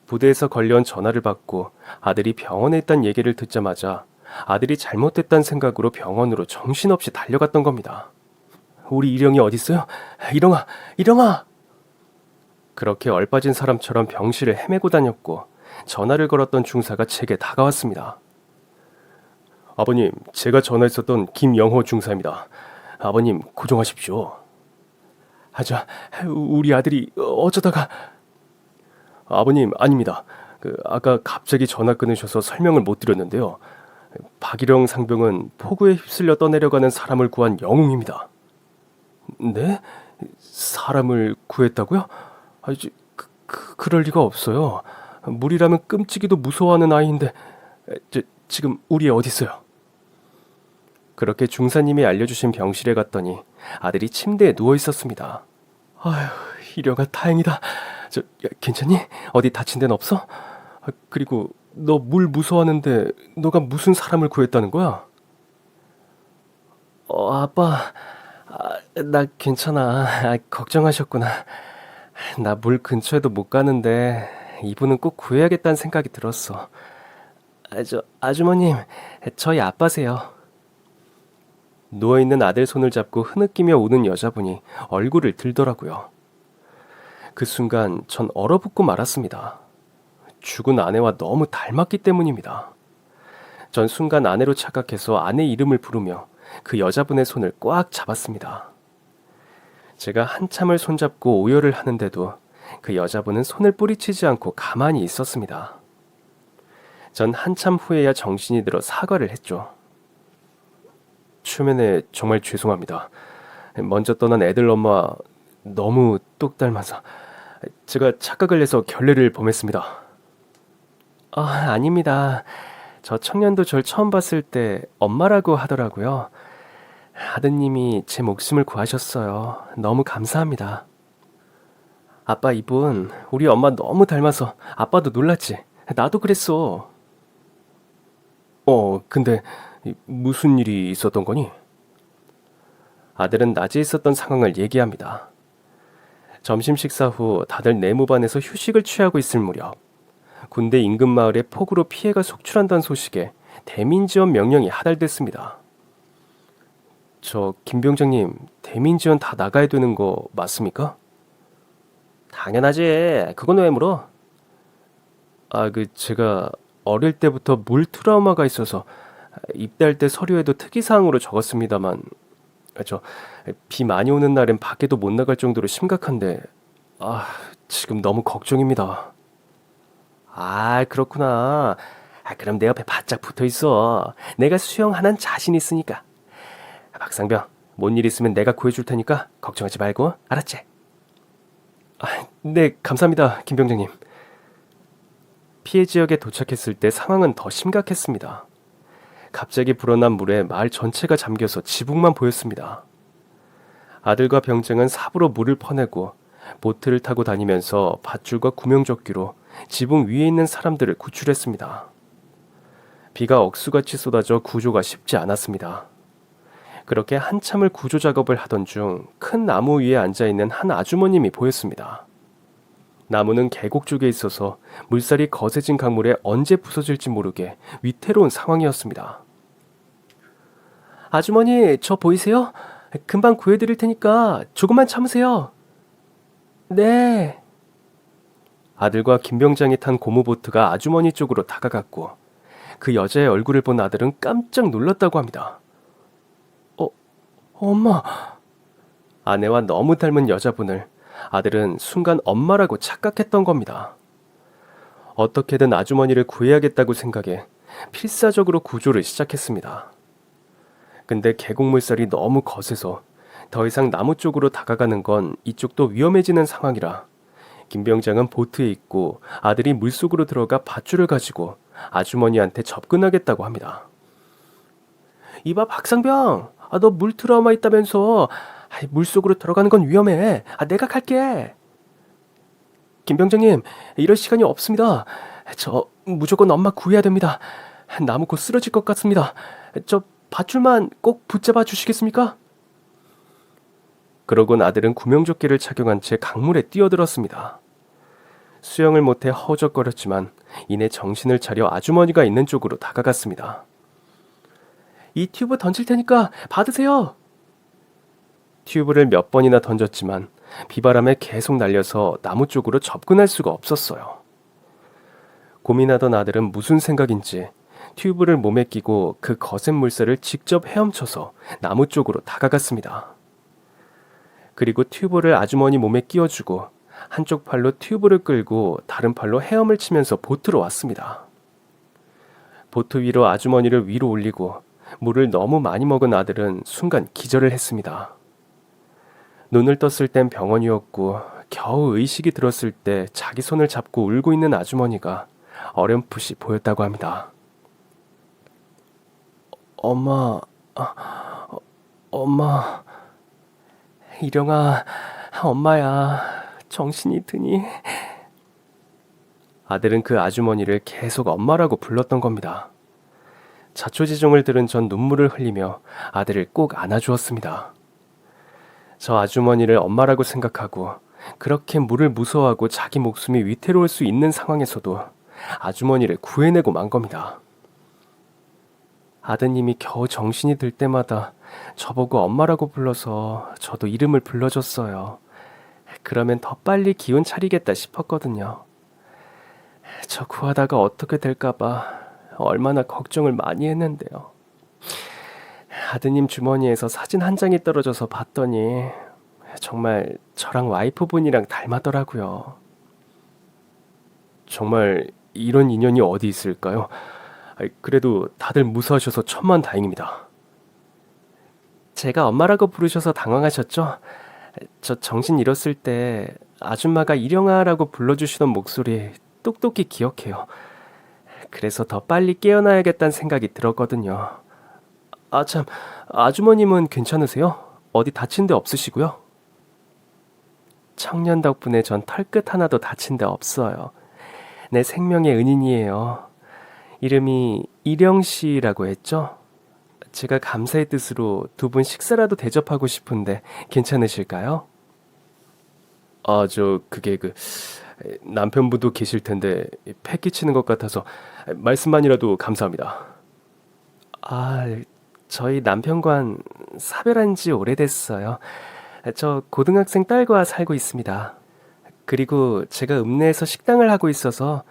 부대에서 걸려온 전화를 받고 아들이 병원에 있다는 얘기를 듣자마자 아들이 잘못됐다는 생각으로 병원으로 정신없이 달려갔던 겁니다. 우리 일영이 어딨어요? 일영아! 그렇게 얼빠진 사람처럼 병실을 헤매고 다녔고 전화를 걸었던 중사가 제게 다가왔습니다. 아버님, 제가 전화했었던 김영호 중사입니다. 아버님, 고정하십시오. 우리 아들이 어쩌다가... 아버님, 아닙니다. 아까 갑자기 전화 끊으셔서 설명을 못 드렸는데요. 박일영 상병은 폭우에 휩쓸려 떠내려가는 사람을 구한 영웅입니다. 네? 사람을 구했다고요? 그럴 리가 없어요. 물이라면 끔찍이도 무서워하는 아이인데 지금 우리 어디 있어요? 그렇게 중사님이 알려주신 병실에 갔더니 아들이 침대에 누워 있었습니다. 아휴, 일영아 다행이다. 야, 괜찮니? 어디 다친 데는 없어? 그리고 너 물 무서워하는데 너가 무슨 사람을 구했다는 거야? 아빠, 나 괜찮아. 걱정하셨구나. 나 물 근처에도 못 가는데 이분은 꼭 구해야겠다는 생각이 들었어. 아주머님, 저희 아빠세요. 누워있는 아들 손을 잡고 흐느끼며 우는 여자분이 얼굴을 들더라고요. 그 순간 전 얼어붙고 말았습니다. 죽은 아내와 너무 닮았기 때문입니다. 전 순간 아내로 착각해서 아내 이름을 부르며 그 여자분의 손을 꽉 잡았습니다. 제가 한참을 손잡고 오열을 하는데도 그 여자분은 손을 뿌리치지 않고 가만히 있었습니다. 전 한참 후에야 정신이 들어 사과를 했죠. 초면에 정말 죄송합니다. 먼저 떠난 애들 엄마 너무 똑 닮아서 제가 착각을 해서 결례를 범했습니다. 아닙니다. 저 청년도 절 처음 봤을 때 엄마라고 하더라고요. 아드님이 제 목숨을 구하셨어요. 너무 감사합니다. 아빠 이분 우리 엄마 너무 닮아서 아빠도 놀랐지. 나도 그랬어. 근데 무슨 일이 있었던 거니? 아들은 낮에 있었던 상황을 얘기합니다. 점심 식사 후 다들 내무반에서 휴식을 취하고 있을 무렵 군대 인근 마을에 폭우로 피해가 속출한다는 소식에 대민지원 명령이 하달됐습니다. 김 병장님, 대민지원 다 나가야 되는 거 맞습니까? 당연하지. 그건 왜 물어? 제가 어릴 때부터 물 트라우마가 있어서 입대할 때 서류에도 특이사항으로 적었습니다만 비 많이 오는 날엔 밖에도 못 나갈 정도로 심각한데 지금 너무 걱정입니다. 그렇구나. 그럼 내 옆에 바짝 붙어 있어. 내가 수영 하나는 자신 있으니까. 박상병, 뭔 일 있으면 내가 구해줄 테니까 걱정하지 말고, 알았지? 네, 감사합니다, 김 병장님. 피해 지역에 도착했을 때 상황은 더 심각했습니다. 갑자기 불어난 물에 마을 전체가 잠겨서 지붕만 보였습니다. 아들과 병장은 삽으로 물을 퍼내고 보트를 타고 다니면서 밧줄과 구명조끼로 지붕 위에 있는 사람들을 구출했습니다. 비가 억수같이 쏟아져 구조가 쉽지 않았습니다. 그렇게 한참을 구조 작업을 하던 중 큰 나무 위에 앉아있는 한 아주머님이 보였습니다. 나무는 계곡 쪽에 있어서 물살이 거세진 강물에 언제 부서질지 모르게 위태로운 상황이었습니다. 아주머니, 저 보이세요? 금방 구해드릴 테니까 조금만 참으세요. 네. 아들과 김 병장이 탄 고무보트가 아주머니 쪽으로 다가갔고 그 여자의 얼굴을 본 아들은 깜짝 놀랐다고 합니다. 엄마. 아내와 너무 닮은 여자분을 아들은 순간 엄마라고 착각했던 겁니다. 어떻게든 아주머니를 구해야겠다고 생각해 필사적으로 구조를 시작했습니다. 근데 계곡 물살이 너무 거세서 더 이상 나무 쪽으로 다가가는 건 이쪽도 위험해지는 상황이라 김 병장은 보트에 있고 아들이 물속으로 들어가 밧줄을 가지고 아주머니한테 접근하겠다고 합니다. 이봐 박상병, 너 물 트라우마 있다면서. 물속으로 들어가는 건 위험해. 내가 갈게. 김 병장님, 이럴 시간이 없습니다. 저 무조건 엄마 구해야 됩니다. 나무 곧 쓰러질 것 같습니다. 저 밧줄만 꼭 붙잡아 주시겠습니까? 그러곤 아들은 구명조끼를 착용한 채 강물에 뛰어들었습니다. 수영을 못해 허우적거렸지만 이내 정신을 차려 아주머니가 있는 쪽으로 다가갔습니다. 이 튜브 던질 테니까 받으세요. 튜브를 몇 번이나 던졌지만 비바람에 계속 날려서 나무 쪽으로 접근할 수가 없었어요. 고민하던 아들은 무슨 생각인지 튜브를 몸에 끼고 그 거센 물살을 직접 헤엄쳐서 나무 쪽으로 다가갔습니다. 그리고 튜브를 아주머니 몸에 끼워주고 한쪽 팔로 튜브를 끌고 다른 팔로 헤엄을 치면서 보트로 왔습니다. 보트 위로 아주머니를 위로 올리고 물을 너무 많이 먹은 아들은 순간 기절을 했습니다. 눈을 떴을 땐 병원이었고 겨우 의식이 들었을 때 자기 손을 잡고 울고 있는 아주머니가 어렴풋이 보였다고 합니다. 엄마, 엄마, 일영아, 엄마야, 정신이 드니? 아들은 그 아주머니를 계속 엄마라고 불렀던 겁니다. 자초지종을 들은 전 눈물을 흘리며 아들을 꼭 안아주었습니다. 저 아주머니를 엄마라고 생각하고 그렇게 물을 무서워하고 자기 목숨이 위태로울 수 있는 상황에서도 아주머니를 구해내고 만 겁니다. 아드님이 겨우 정신이 들 때마다 저보고 엄마라고 불러서 저도 이름을 불러줬어요. 그러면 더 빨리 기운 차리겠다 싶었거든요. 저 구하다가 어떻게 될까봐 얼마나 걱정을 많이 했는데요. 아드님 주머니에서 사진 한 장이 떨어져서 봤더니 정말 저랑 와이프분이랑 닮았더라고요. 정말 이런 인연이 어디 있을까요? 그래도 다들 무사하셔서 천만다행입니다. 제가 엄마라고 부르셔서 당황하셨죠? 저 정신 잃었을 때 아줌마가 일영아라고 불러주시던 목소리 똑똑히 기억해요. 그래서 더 빨리 깨어나야겠다는 생각이 들었거든요. 아 참, 아주머님은 괜찮으세요? 어디 다친 데 없으시고요? 청년 덕분에 전 털끝 하나도 다친 데 없어요. 내 생명의 은인이에요. 이름이 일영 씨라고 했죠? 제가 감사의 뜻으로 두 분 식사라도 대접하고 싶은데 괜찮으실까요? 그게 남편분도 계실 텐데 패 끼치는 것 같아서 말씀만이라도 감사합니다. 저희 남편과는 사별한 지 오래됐어요. 저 고등학생 딸과 살고 있습니다. 그리고 제가 읍내에서 식당을 하고 있어서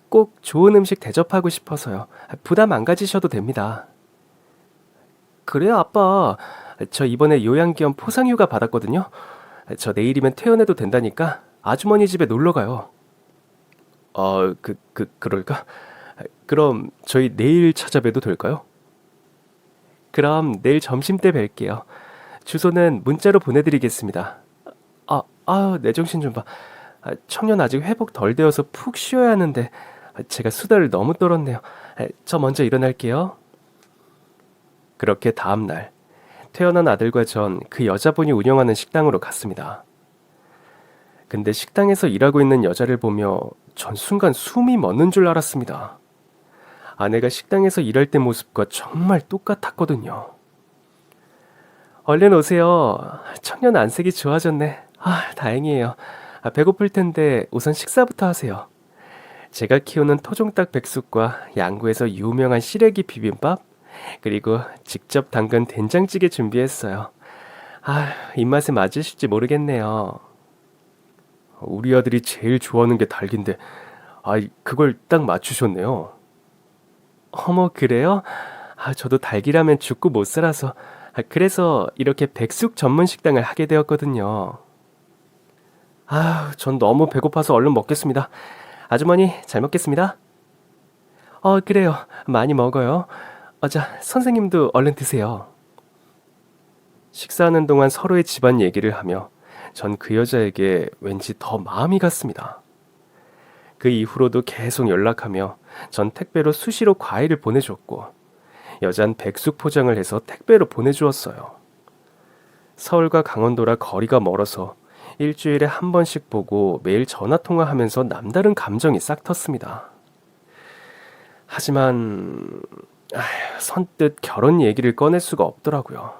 꼭 좋은 음식 대접하고 싶어서요. 부담 안 가지셔도 됩니다. 그래요, 아빠. 저 이번에 요양 겸 포상휴가 받았거든요. 저 내일이면 퇴원해도 된다니까 아주머니 집에 놀러 가요. 그럴까? 그럼 저희 내일 찾아뵈도 될까요? 그럼 내일 점심 때 뵐게요. 주소는 문자로 보내드리겠습니다. 내 정신 좀 봐. 청년 아직 회복 덜 되어서 푹 쉬어야 하는데 제가 수다를 너무 떨었네요. 저 먼저 일어날게요. 그렇게 다음날 태어난 아들과 전 그 여자분이 운영하는 식당으로 갔습니다. 근데 식당에서 일하고 있는 여자를 보며 전 순간 숨이 멎는 줄 알았습니다. 아내가 식당에서 일할 때 모습과 정말 똑같았거든요. 얼른 오세요. 청년 안색이 좋아졌네. 다행이에요. 배고플 텐데 우선 식사부터 하세요. 제가 키우는 토종닭 백숙과 양구에서 유명한 시래기 비빔밥, 그리고 직접 담근 된장찌개 준비했어요. 입맛에 맞으실지 모르겠네요. 우리 아들이 제일 좋아하는 게 닭인데, 그걸 딱 맞추셨네요. 어머, 그래요? 저도 닭이라면 죽고 못 살아서, 그래서 이렇게 백숙 전문 식당을 하게 되었거든요. 전 너무 배고파서 얼른 먹겠습니다. 아주머니, 잘 먹겠습니다. 그래요. 많이 먹어요. 자, 선생님도 얼른 드세요. 식사하는 동안 서로의 집안 얘기를 하며 전 그 여자에게 왠지 더 마음이 갔습니다. 그 이후로도 계속 연락하며 전 택배로 수시로 과일을 보내줬고 여잔 백숙 포장을 해서 택배로 보내주었어요. 서울과 강원도라 거리가 멀어서 일주일에 한 번씩 보고 매일 전화통화하면서 남다른 감정이 싹 텄습니다. 하지만 선뜻 결혼 얘기를 꺼낼 수가 없더라고요.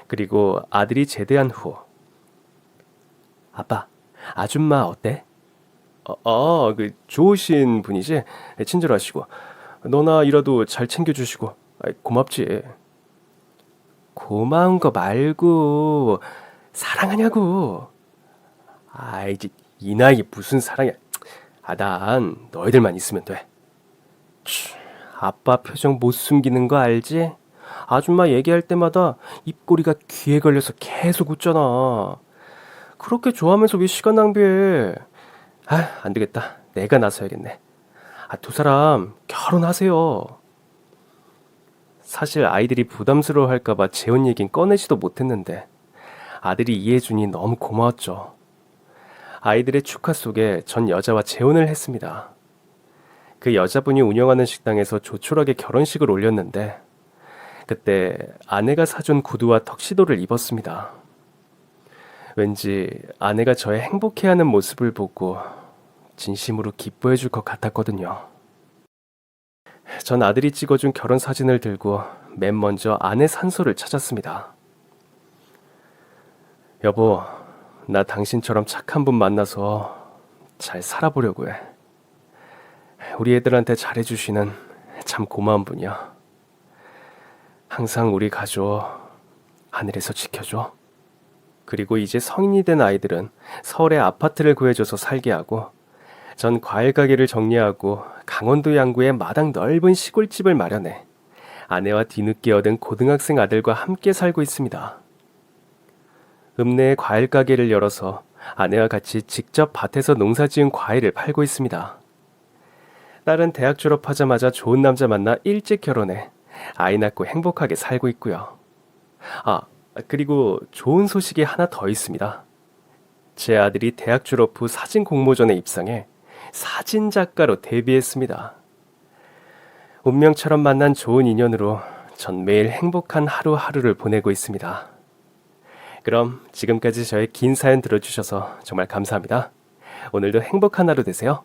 그리고 아들이 제대한 후 아빠, 아줌마 어때? 좋으신 분이지? 친절하시고 너나 일하도 잘 챙겨주시고 고맙지. 고마운 거 말고 사랑하냐고. 이제 이 나이에 무슨 사랑이야. 난 너희들만 있으면 돼. 아빠 표정 못 숨기는 거 알지? 아줌마 얘기할 때마다 입꼬리가 귀에 걸려서 계속 웃잖아. 그렇게 좋아하면서 왜 시간 낭비해? 안 되겠다. 내가 나서야겠네. 두 사람 결혼하세요. 사실 아이들이 부담스러워할까봐 재혼 얘긴 꺼내지도 못했는데 아들이 이해해주니 너무 고마웠죠. 아이들의 축하 속에 전 여자와 재혼을 했습니다. 그 여자분이 운영하는 식당에서 조촐하게 결혼식을 올렸는데 그때 아내가 사준 구두와 턱시도를 입었습니다. 왠지 아내가 저의 행복해하는 모습을 보고 진심으로 기뻐해 줄 것 같았거든요. 전 아들이 찍어준 결혼 사진을 들고 맨 먼저 아내 산소를 찾았습니다. 여보, 나 당신처럼 착한 분 만나서 잘 살아보려고 해. 우리 애들한테 잘해주시는 참 고마운 분이야. 항상 우리 가족 하늘에서 지켜줘. 그리고 이제 성인이 된 아이들은 서울에 아파트를 구해줘서 살게 하고 전 과일 가게를 정리하고 강원도 양구에 마당 넓은 시골집을 마련해 아내와 뒤늦게 얻은 고등학생 아들과 함께 살고 있습니다. 읍내에 과일 가게를 열어서 아내와 같이 직접 밭에서 농사지은 과일을 팔고 있습니다. 딸은 대학 졸업하자마자 좋은 남자 만나 일찍 결혼해 아이 낳고 행복하게 살고 있고요. 그리고 좋은 소식이 하나 더 있습니다. 제 아들이 대학 졸업 후 사진 공모전에 입상해 사진 작가로 데뷔했습니다. 운명처럼 만난 좋은 인연으로 전 매일 행복한 하루하루를 보내고 있습니다. 그럼 지금까지 저의 긴 사연 들어주셔서 정말 감사합니다. 오늘도 행복한 하루 되세요.